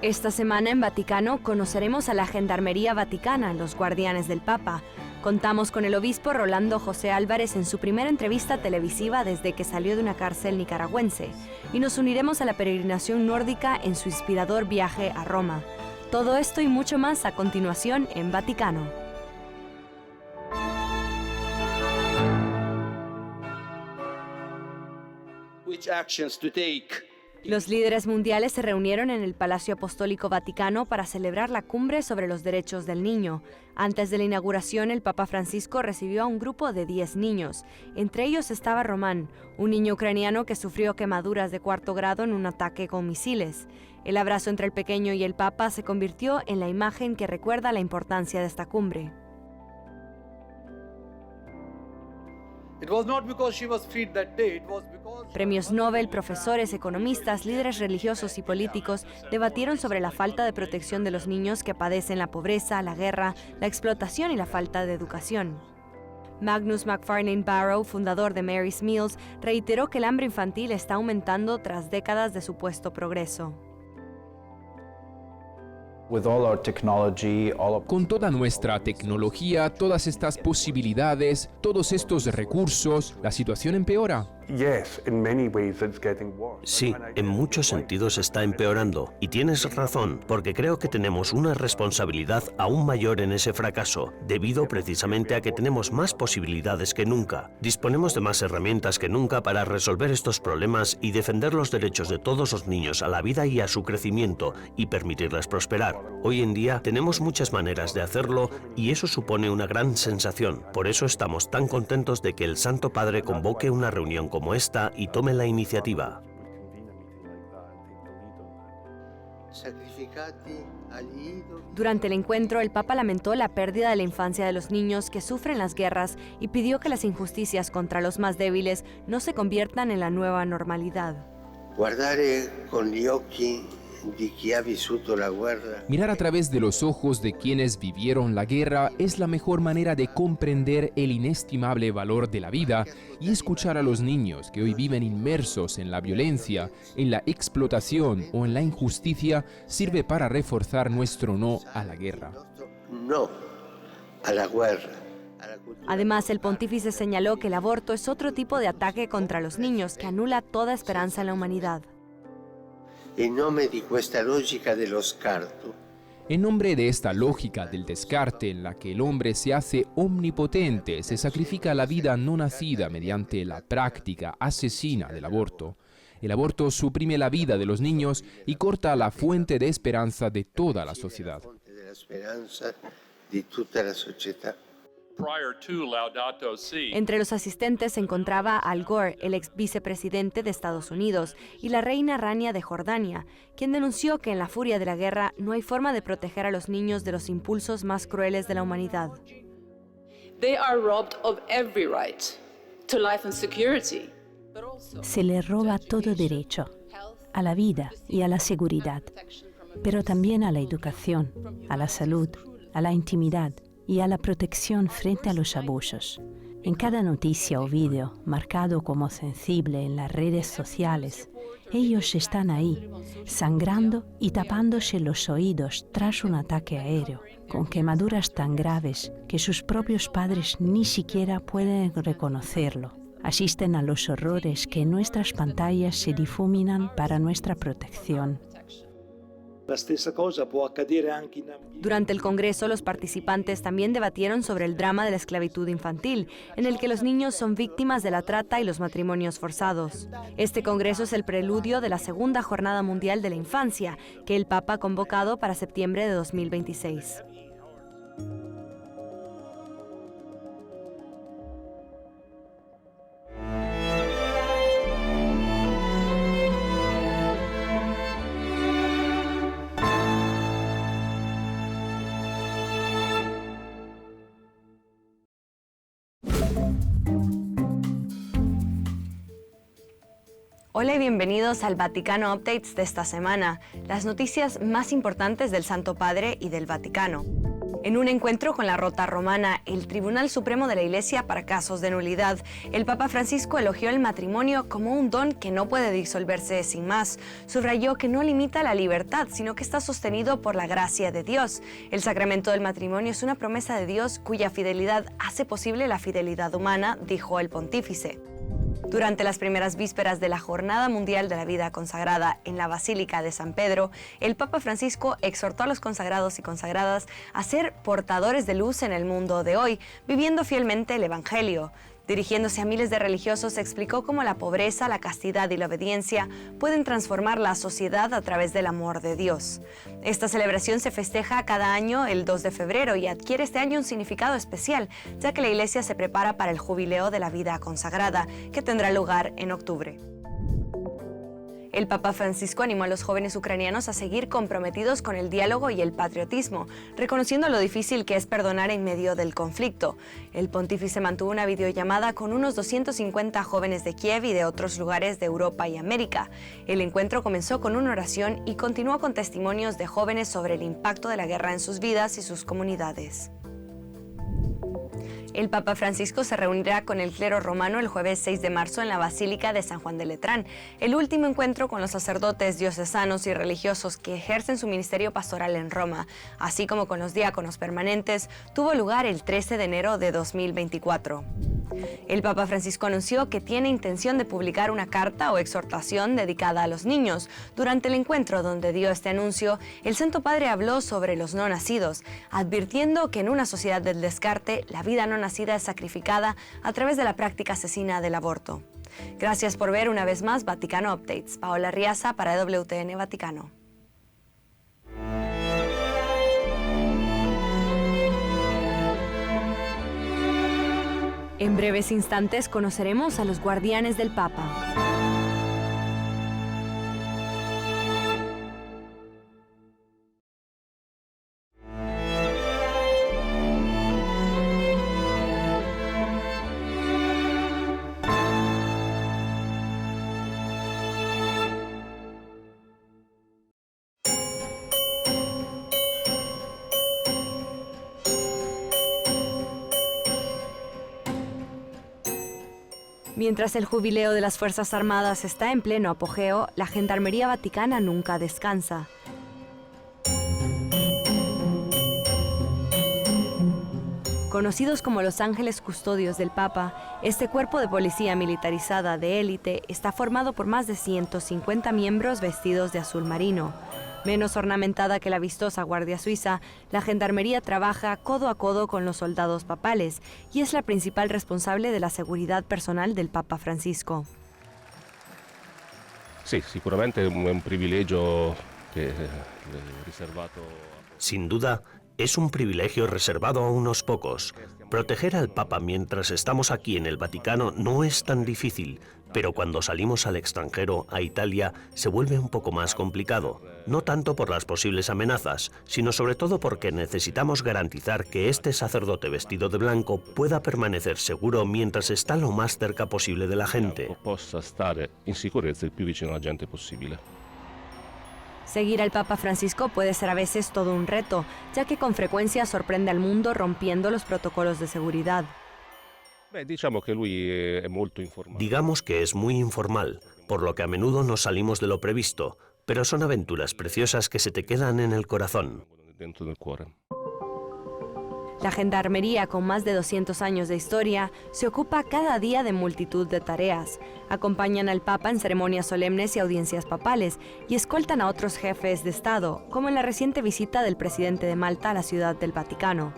Esta semana en Vaticano conoceremos a la Gendarmería Vaticana, los guardianes del Papa. Contamos con el obispo Rolando José Álvarez en su primera entrevista televisiva desde que salió de una cárcel nicaragüense. Y nos uniremos a la peregrinación nórdica en su inspirador viaje a Roma. Todo esto y mucho más a continuación en Vaticano. Which actions to take? Los líderes mundiales se reunieron en el Palacio Apostólico Vaticano para celebrar la cumbre sobre los derechos del niño. Antes de la inauguración, el Papa Francisco recibió a un grupo de 10 niños. Entre ellos estaba Román, un niño ucraniano que sufrió quemaduras de 4º grado en un ataque con misiles. El abrazo entre el pequeño y el Papa se convirtió en la imagen que recuerda la importancia de esta cumbre. Premios Nobel, profesores, economistas, líderes religiosos y políticos debatieron sobre la falta de protección de los niños que padecen la pobreza, la guerra, la explotación y la falta de educación. Magnus McFarlane Barrow, fundador de Mary's Meals, reiteró que el hambre infantil está aumentando tras décadas de supuesto progreso. Con toda nuestra tecnología, todas estas posibilidades, todos estos recursos, la situación empeora. Sí, en muchos sentidos está empeorando. Y tienes razón, porque creo que tenemos una responsabilidad aún mayor en ese fracaso, debido precisamente a que tenemos más posibilidades que nunca. Disponemos de más herramientas que nunca para resolver estos problemas y defender los derechos de todos los niños a la vida y a su crecimiento, y permitirles prosperar. Hoy en día tenemos muchas maneras de hacerlo y eso supone una gran sensación. Por eso estamos tan contentos de que el Santo Padre convoque una reunión como esta y tome la iniciativa. Durante el encuentro, el Papa lamentó la pérdida de la infancia de los niños que sufren las guerras y pidió que las injusticias contra los más débiles no se conviertan en la nueva normalidad. Mirar a través de los ojos de quienes vivieron la guerra es la mejor manera de comprender el inestimable valor de la vida y escuchar a los niños que hoy viven inmersos en la violencia, en la explotación o en la injusticia sirve para reforzar nuestro no a la guerra. No a la guerra. Además, el pontífice señaló que el aborto es otro tipo de ataque contra los niños que anula toda esperanza en la humanidad. En nombre de esta lógica del descarte en la que el hombre se hace omnipotente, se sacrifica la vida no nacida mediante la práctica asesina del aborto. El aborto suprime la vida de los niños y corta la fuente de esperanza de toda la sociedad. Entre los asistentes se encontraba Al Gore, el ex vicepresidente de Estados Unidos, y la reina Rania de Jordania, quien denunció que en la furia de la guerra no hay forma de proteger a los niños de los impulsos más crueles de la humanidad. Se les roba todo derecho a la vida y a la seguridad, pero también a la educación, a la salud, a la intimidad y a la protección frente a los abusos. En cada noticia o vídeo marcado como sensible en las redes sociales, ellos están ahí, sangrando y tapándose los oídos tras un ataque aéreo, con quemaduras tan graves que sus propios padres ni siquiera pueden reconocerlo. Asisten a los horrores que en nuestras pantallas se difuminan para nuestra protección. Durante el Congreso, los participantes también debatieron sobre el drama de la esclavitud infantil, en el que los niños son víctimas de la trata y los matrimonios forzados. Este Congreso es el preludio de la Segunda Jornada Mundial de la Infancia, que el Papa ha convocado para septiembre de 2026. Hola y bienvenidos al Vaticano Updates de esta semana, las noticias más importantes del Santo Padre y del Vaticano. En un encuentro con la Rota Romana, el Tribunal Supremo de la Iglesia para casos de nulidad, el Papa Francisco elogió el matrimonio como un don que no puede disolverse sin más. Subrayó que no limita la libertad, sino que está sostenido por la gracia de Dios. El sacramento del matrimonio es una promesa de Dios cuya fidelidad hace posible la fidelidad humana, dijo el pontífice. Durante las primeras vísperas de la Jornada Mundial de la Vida Consagrada en la Basílica de San Pedro, el Papa Francisco exhortó a los consagrados y consagradas a ser portadores de luz en el mundo de hoy, viviendo fielmente el Evangelio. Dirigiéndose a miles de religiosos, explicó cómo la pobreza, la castidad y la obediencia pueden transformar la sociedad a través del amor de Dios. Esta celebración se festeja cada año el 2 de febrero y adquiere este año un significado especial, ya que la Iglesia se prepara para el Jubileo de la Vida Consagrada, que tendrá lugar en octubre. El Papa Francisco animó a los jóvenes ucranianos a seguir comprometidos con el diálogo y el patriotismo, reconociendo lo difícil que es perdonar en medio del conflicto. El pontífice mantuvo una videollamada con unos 250 jóvenes de Kiev y de otros lugares de Europa y América. El encuentro comenzó con una oración y continuó con testimonios de jóvenes sobre el impacto de la guerra en sus vidas y sus comunidades. El Papa Francisco se reunirá con el clero romano el jueves 6 de marzo en la Basílica de San Juan de Letrán. El último encuentro con los sacerdotes diocesanos y religiosos que ejercen su ministerio pastoral en Roma, así como con los diáconos permanentes, tuvo lugar el 13 de enero de 2024. El Papa Francisco anunció que tiene intención de publicar una carta o exhortación dedicada a los niños. Durante el encuentro donde dio este anuncio, el Santo Padre habló sobre los no nacidos, advirtiendo que en una sociedad del descarte, la vida no nacida es sacrificada a través de la práctica asesina del aborto. Gracias por ver una vez más Vaticano Updates. Paola Riaza para WTN Vaticano. En breves instantes conoceremos a los guardianes del Papa. Mientras el jubileo de las Fuerzas Armadas está en pleno apogeo, la Gendarmería Vaticana nunca descansa. Conocidos como los ángeles custodios del Papa, este cuerpo de policía militarizada de élite está formado por más de 150 miembros vestidos de azul marino. Menos ornamentada que la vistosa Guardia Suiza, la Gendarmería trabaja codo a codo con los soldados papales y es la principal responsable de la seguridad personal del Papa Francisco. Sí, sicuramente es un privilegio reservado. Sin duda, es un privilegio reservado a unos pocos. Proteger al Papa mientras estamos aquí en el Vaticano no es tan difícil, pero cuando salimos al extranjero, a Italia, se vuelve un poco más complicado. No tanto por las posibles amenazas, sino sobre todo porque necesitamos garantizar que este sacerdote vestido de blanco pueda permanecer seguro mientras está lo más cerca posible de la gente. Possa stare in sicurezza il più vicino alla gente possibile. Seguir al Papa Francisco puede ser a veces todo un reto, ya que con frecuencia sorprende al mundo rompiendo los protocolos de seguridad. Digamos que es muy informal, por lo que a menudo no salimos de lo previsto, pero son aventuras preciosas que se te quedan en el corazón. La Gendarmería, con más de 200 años de historia, se ocupa cada día de multitud de tareas. Acompañan al Papa en ceremonias solemnes y audiencias papales y escoltan a otros jefes de Estado, como en la reciente visita del presidente de Malta a la Ciudad del Vaticano.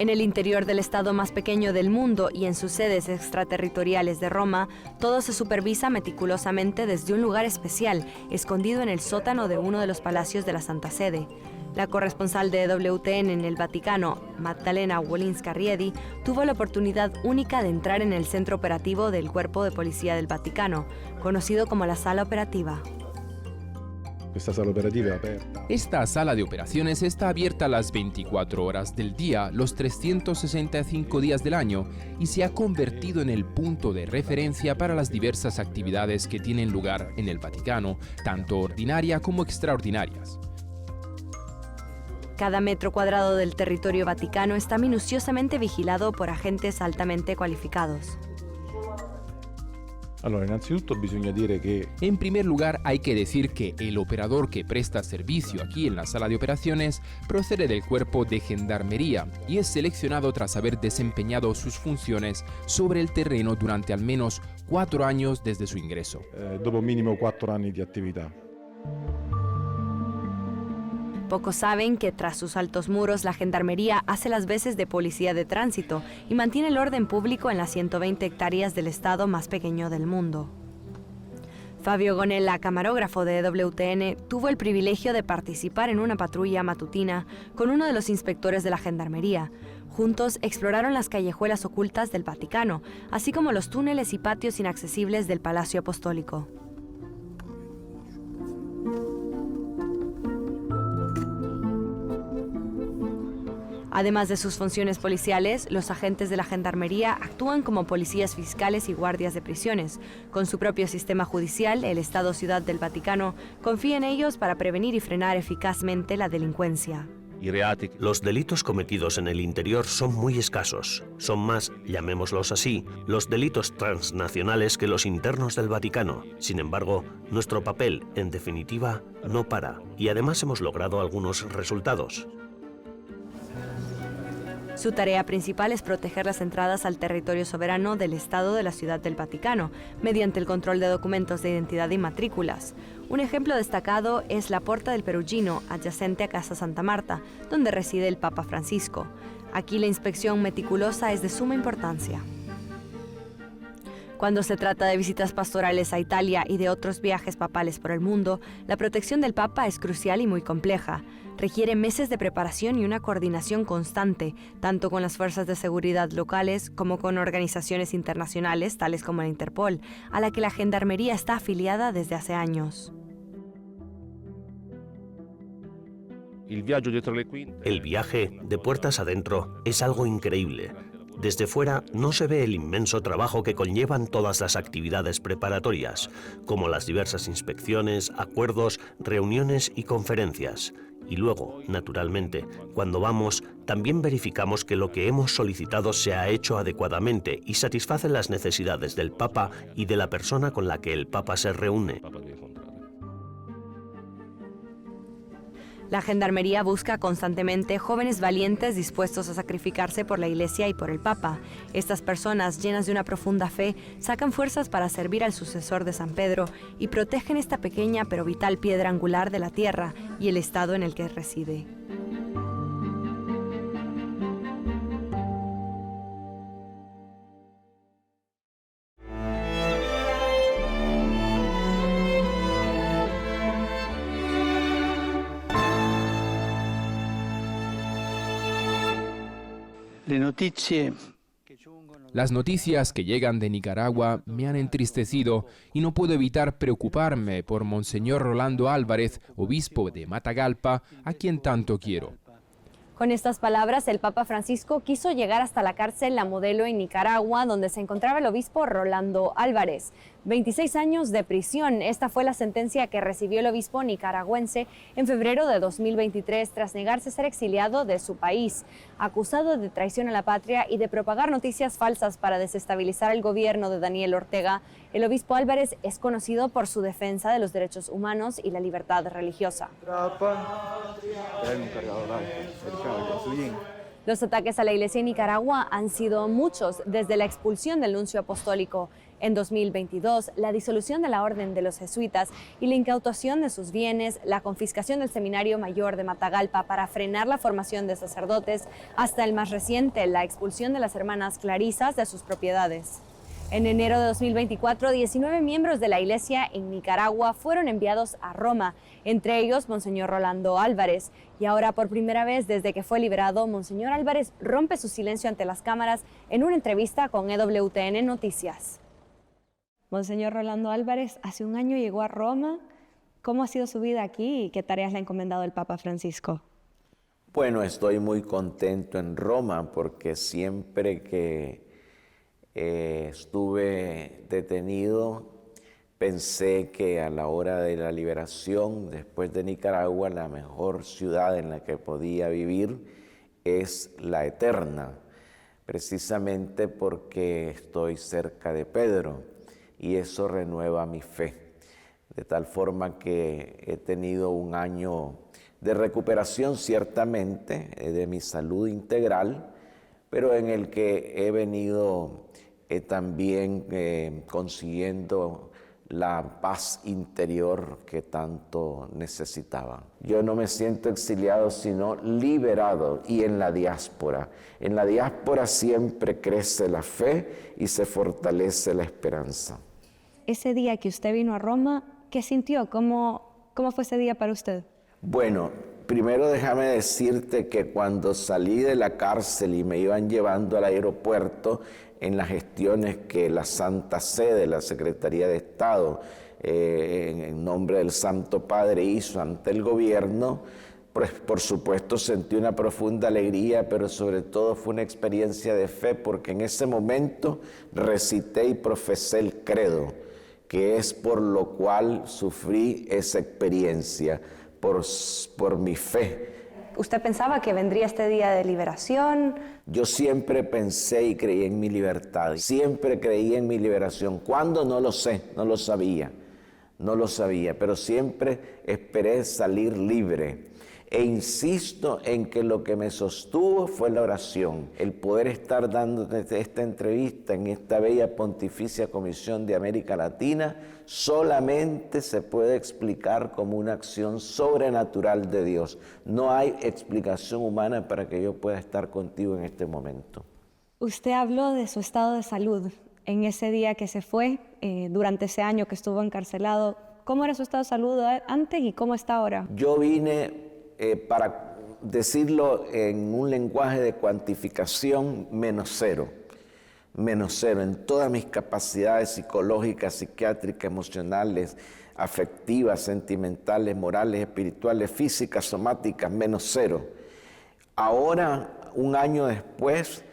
En el interior del estado más pequeño del mundo y en sus sedes extraterritoriales de Roma, todo se supervisa meticulosamente desde un lugar especial, escondido en el sótano de uno de los palacios de la Santa Sede. La corresponsal de WTN en el Vaticano, Maddalena Wolinska-Riedi, tuvo la oportunidad única de entrar en el centro operativo del Cuerpo de Policía del Vaticano, conocido como la Sala Operativa. Questa sala operativa è aperta. Esta sala de operaciones está abierta las 24 horas del día, los 365 días del año, y se ha convertido en el punto de referencia para las diversas actividades que tienen lugar en el Vaticano, tanto ordinarias como extraordinarias. Cada metro cuadrado del territorio vaticano está minuciosamente vigilado por agentes altamente cualificados. Allora, innanzitutto bisogna dire che En primer lugar, hay que decir que el operador que presta servicio aquí en la sala de operaciones procede del cuerpo de gendarmería y es seleccionado tras haber desempeñado sus funciones sobre el terreno durante al menos 4 años desde su ingreso. dopo minimo 4 anni di attività. Pocos saben que tras sus altos muros la gendarmería hace las veces de policía de tránsito y mantiene el orden público en las 120 hectáreas del estado más pequeño del mundo. Fabio Gonella, camarógrafo de EWTN, tuvo el privilegio de participar en una patrulla matutina con uno de los inspectores de la gendarmería. Juntos exploraron las callejuelas ocultas del Vaticano, así como los túneles y patios inaccesibles del Palacio Apostólico. Además de sus funciones policiales, los agentes de la Gendarmería actúan como policías fiscales y guardias de prisiones. Con su propio sistema judicial, el Estado-Ciudad del Vaticano confía en ellos para prevenir y frenar eficazmente la delincuencia. Los delitos cometidos en el interior son muy escasos. Son más, llamémoslos así, los delitos transnacionales que los internos del Vaticano. Sin embargo, nuestro papel, en definitiva, no para. Y además hemos logrado algunos resultados. Su tarea principal es proteger las entradas al territorio soberano del Estado de la Ciudad del Vaticano, mediante el control de documentos de identidad y matrículas. Un ejemplo destacado es la Porta del Perugino, adyacente a Casa Santa Marta, donde reside el Papa Francisco. Aquí la inspección meticulosa es de suma importancia. Cuando se trata de visitas pastorales a Italia y de otros viajes papales por el mundo, la protección del Papa es crucial y muy compleja. Requiere meses de preparación y una coordinación constante, tanto con las fuerzas de seguridad locales como con organizaciones internacionales, tales como la Interpol, a la que la Gendarmería está afiliada desde hace años. El viaje de puertas adentro es algo increíble. Desde fuera no se ve el inmenso trabajo que conllevan todas las actividades preparatorias, como las diversas inspecciones, acuerdos, reuniones y conferencias. Y luego, naturalmente, cuando vamos, también verificamos que lo que hemos solicitado se ha hecho adecuadamente y satisface las necesidades del Papa y de la persona con la que el Papa se reúne. La Gendarmería busca constantemente jóvenes valientes dispuestos a sacrificarse por la Iglesia y por el Papa. Estas personas, llenas de una profunda fe, sacan fuerzas para servir al sucesor de San Pedro y protegen esta pequeña pero vital piedra angular de la tierra y el estado en el que reside. Las noticias que llegan de Nicaragua me han entristecido y no puedo evitar preocuparme por Monseñor Rolando Álvarez, obispo de Matagalpa, a quien tanto quiero. Con estas palabras, el Papa Francisco quiso llegar hasta la cárcel La Modelo en Nicaragua, donde se encontraba el obispo Rolando Álvarez. 26 años de prisión. Esta fue la sentencia que recibió el obispo nicaragüense en febrero de 2023 tras negarse a ser exiliado de su país. Acusado de traición a la patria y de propagar noticias falsas para desestabilizar el gobierno de Daniel Ortega, el obispo Álvarez es conocido por su defensa de los derechos humanos y la libertad religiosa. Los ataques a la iglesia en Nicaragua han sido muchos, desde la expulsión del nuncio apostólico en 2022, la disolución de la Orden de los Jesuitas y la incautación de sus bienes, la confiscación del Seminario Mayor de Matagalpa para frenar la formación de sacerdotes, hasta el más reciente, la expulsión de las hermanas clarisas de sus propiedades. En enero de 2024, 19 miembros de la Iglesia en Nicaragua fueron enviados a Roma, entre ellos Monseñor Rolando Álvarez. Y ahora, por primera vez desde que fue liberado, Monseñor Álvarez rompe su silencio ante las cámaras en una entrevista con EWTN Noticias. Monseñor Rolando Álvarez, hace un año llegó a Roma. ¿Cómo ha sido su vida aquí y qué tareas le ha encomendado el Papa Francisco? Bueno, estoy muy contento en Roma porque siempre que estuve detenido pensé que a la hora de la liberación, después de Nicaragua, la mejor ciudad en la que podía vivir es la eterna, precisamente porque estoy cerca de Pedro y eso renueva mi fe. De tal forma que he tenido un año de recuperación ciertamente de mi salud integral, pero en el que he venido también consiguiendo la paz interior que tanto necesitaba. Yo no me siento exiliado, sino liberado, y en la diáspora. En la diáspora siempre crece la fe y se fortalece la esperanza. Ese día que usted vino a Roma, ¿qué sintió? ¿Cómo fue ese día para usted? Bueno, primero déjame decirte que cuando salí de la cárcel y me iban llevando al aeropuerto, en las gestiones que la Santa Sede, la Secretaría de Estado, en nombre del Santo Padre hizo ante el gobierno, pues por supuesto sentí una profunda alegría, pero sobre todo fue una experiencia de fe, porque en ese momento recité y profesé el credo, que es por lo cual sufrí esa experiencia, por mi fe. ¿Usted pensaba que vendría este día de liberación? Yo siempre pensé y creí en mi libertad, siempre creí en mi liberación. ¿Cuándo? No lo sé, no lo sabía, pero siempre esperé salir libre. E insisto en que lo que me sostuvo fue la oración, el poder estar dando esta entrevista en esta bella Pontificia Comisión de América Latina, solamente se puede explicar como una acción sobrenatural de Dios. No hay explicación humana para que yo pueda estar contigo en este momento. Usted habló de su estado de salud en ese día que se fue, durante ese año que estuvo encarcelado. ¿Cómo era su estado de salud antes y cómo está ahora? Yo vine, para decirlo en un lenguaje de cuantificación, -0. -0 en todas mis capacidades psicológicas, psiquiátricas, emocionales, afectivas, sentimentales, morales, espirituales, físicas, somáticas, -0. Ahora, un año después,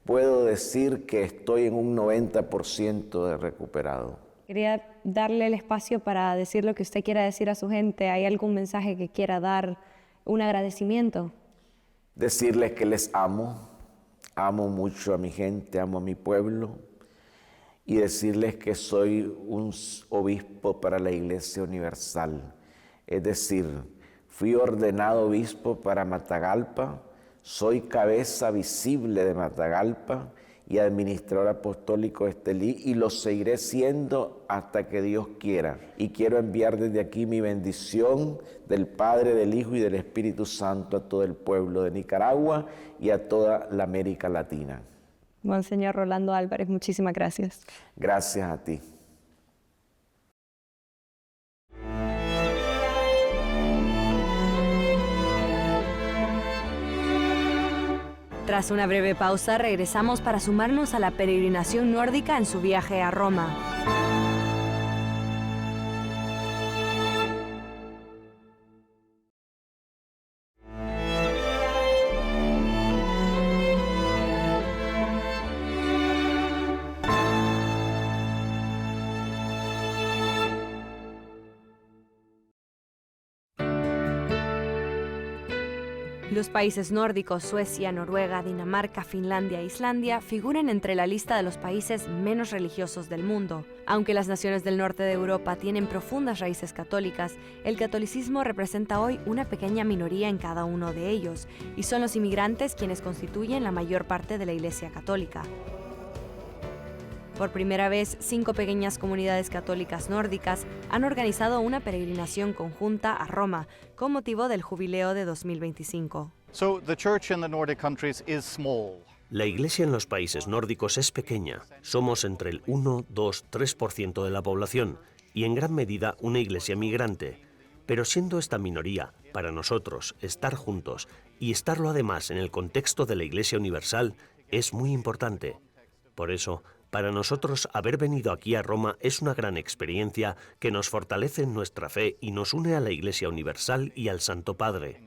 puedo decir que estoy en un 90% de recuperado. Quería darle el espacio para decir lo que usted quiera decir a su gente. ¿Hay algún mensaje que quiera dar, un agradecimiento? Decirles que les amo mucho a mi gente, amo a mi pueblo, y decirles que soy un obispo para la Iglesia Universal. Es decir, fui ordenado obispo para Matagalpa, soy cabeza visible de Matagalpa y administrador apostólico de Estelí, y lo seguiré siendo hasta que Dios quiera. Y quiero enviar desde aquí mi bendición del Padre, del Hijo y del Espíritu Santo a todo el pueblo de Nicaragua y a toda la América Latina. Monseñor Rolando Álvarez, muchísimas gracias. Gracias a ti. Tras una breve pausa, regresamos para sumarnos a la peregrinación nórdica en su viaje a Roma. Los países nórdicos, Suecia, Noruega, Dinamarca, Finlandia e Islandia, figuran entre la lista de los países menos religiosos del mundo. Aunque las naciones del norte de Europa tienen profundas raíces católicas, el catolicismo representa hoy una pequeña minoría en cada uno de ellos, y son los inmigrantes quienes constituyen la mayor parte de la Iglesia católica. Por primera vez, 5 pequeñas comunidades católicas nórdicas han organizado una peregrinación conjunta a Roma con motivo del jubileo de 2025. La iglesia en los países nórdicos es pequeña. Somos entre el 1, 2, 3% de la población y en gran medida una iglesia migrante. Pero siendo esta minoría, para nosotros, estar juntos y estarlo además en el contexto de la Iglesia Universal es muy importante. Por eso, Para nosotros, haber venido aquí a Roma es una gran experiencia que nos fortalece en nuestra fe y nos une a la Iglesia Universal y al Santo Padre.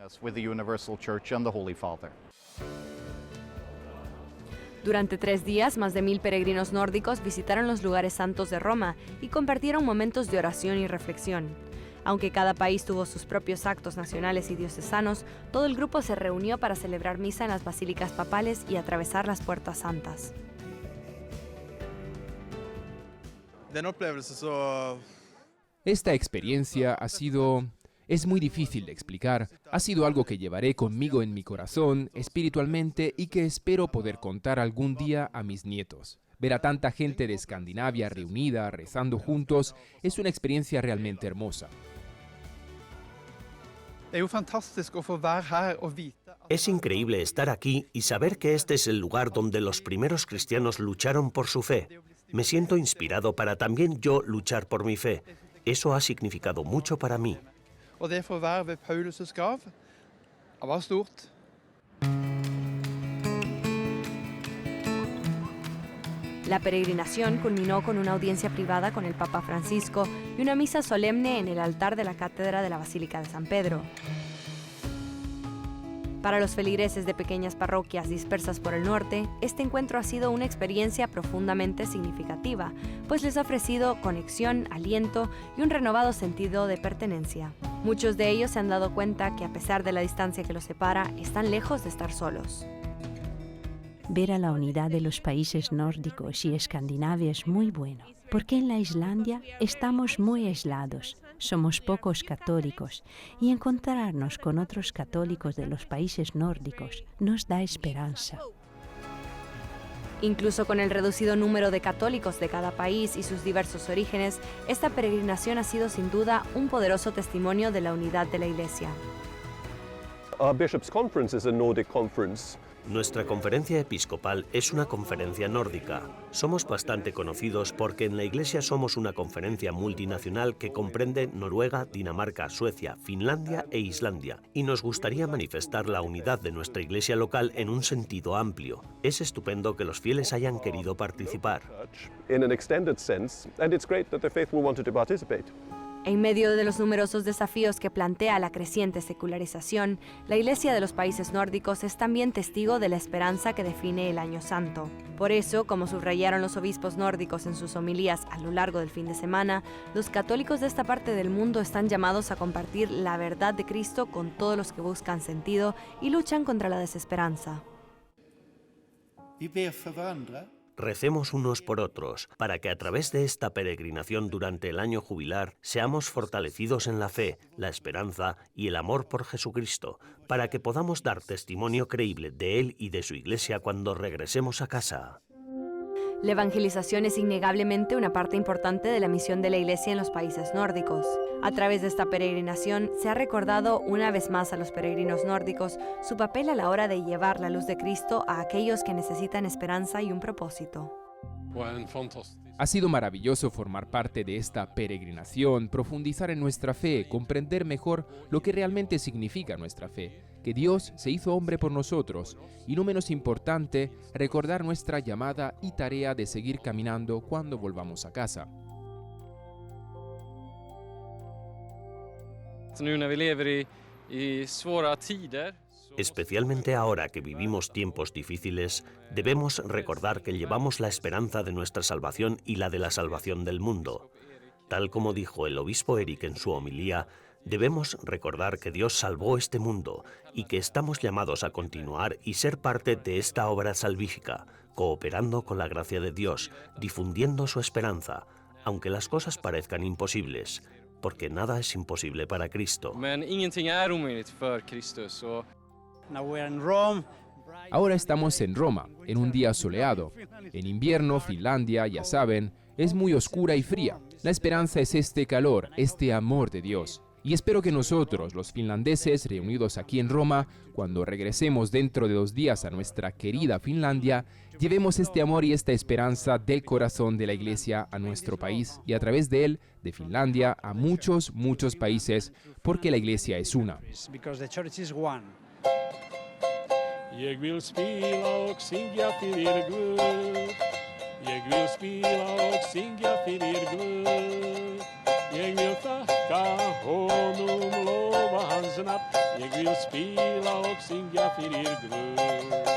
Durante 3 días, más de 1000 peregrinos nórdicos visitaron los lugares santos de Roma y compartieron momentos de oración y reflexión. Aunque cada país tuvo sus propios actos nacionales y diocesanos, todo el grupo se reunió para celebrar misa en las basílicas papales y atravesar las puertas santas. Esta experiencia es muy difícil de explicar. Ha sido algo que llevaré conmigo en mi corazón, espiritualmente, y que espero poder contar algún día a mis nietos. Ver a tanta gente de Escandinavia reunida, rezando juntos, es una experiencia realmente hermosa. Es increíble estar aquí y saber que este es el lugar donde los primeros cristianos lucharon por su fe. Me siento inspirado para también yo luchar por mi fe. Eso ha significado mucho para mí. La peregrinación culminó con una audiencia privada con el Papa Francisco y una misa solemne en el altar de la cátedra de la Basílica de San Pedro. Para los feligreses de pequeñas parroquias dispersas por el norte, este encuentro ha sido una experiencia profundamente significativa, pues les ha ofrecido conexión, aliento y un renovado sentido de pertenencia. Muchos de ellos se han dado cuenta que a pesar de la distancia que los separa, están lejos de estar solos. Ver a la unidad de los países nórdicos y Escandinavia es muy bueno, porque en la Islandia estamos muy aislados, somos pocos católicos, y encontrarnos con otros católicos de los países nórdicos nos da esperanza. Incluso con el reducido número de católicos de cada país y sus diversos orígenes, esta peregrinación ha sido sin duda un poderoso testimonio de la unidad de la Iglesia. Nuestra conferencia episcopal es una conferencia nórdica. Somos bastante conocidos porque en la Iglesia somos una conferencia multinacional que comprende Noruega, Dinamarca, Suecia, Finlandia e Islandia, y nos gustaría manifestar la unidad de nuestra Iglesia local en un sentido amplio. Es estupendo que los fieles hayan querido participar. En medio de los numerosos desafíos que plantea la creciente secularización, la Iglesia de los países nórdicos es también testigo de la esperanza que define el Año Santo. Por eso, como subrayaron los obispos nórdicos en sus homilías a lo largo del fin de semana, los católicos de esta parte del mundo están llamados a compartir la verdad de Cristo con todos los que buscan sentido y luchan contra la desesperanza. Recemos unos por otros, para que a través de esta peregrinación durante el año jubilar seamos fortalecidos en la fe, la esperanza y el amor por Jesucristo, para que podamos dar testimonio creíble de Él y de su Iglesia cuando regresemos a casa. La evangelización es innegablemente una parte importante de la misión de la Iglesia en los países nórdicos. A través de esta peregrinación se ha recordado una vez más a los peregrinos nórdicos su papel a la hora de llevar la luz de Cristo a aquellos que necesitan esperanza y un propósito. Ha sido maravilloso formar parte de esta peregrinación, profundizar en nuestra fe, comprender mejor lo que realmente significa nuestra fe, que Dios se hizo hombre por nosotros, y no menos importante, recordar nuestra llamada y tarea de seguir caminando cuando volvamos a casa. Especialmente ahora que vivimos tiempos difíciles, debemos recordar que llevamos la esperanza de nuestra salvación y la de la salvación del mundo. Tal como dijo el obispo Eric en su homilía, debemos recordar que Dios salvó este mundo y que estamos llamados a continuar y ser parte de esta obra salvífica, cooperando con la gracia de Dios, difundiendo su esperanza, aunque las cosas parezcan imposibles, porque nada es imposible para Cristo. Ahora estamos en Roma, en un día soleado. En invierno, Finlandia, ya saben, es muy oscura y fría. La esperanza es este calor, este amor de Dios. Y espero que nosotros, los finlandeses reunidos aquí en Roma, cuando regresemos dentro de 2 días a nuestra querida Finlandia, llevemos este amor y esta esperanza del corazón de la Iglesia a nuestro país y a través de él, de Finlandia, a muchos, muchos países, porque la Iglesia es una. Jeg vil spela och singja till er Gud. Jeg vil spela och singa för er glöd. Jag vill tacka honom, lova hans natt. Jag vill spela och singa för er glöd.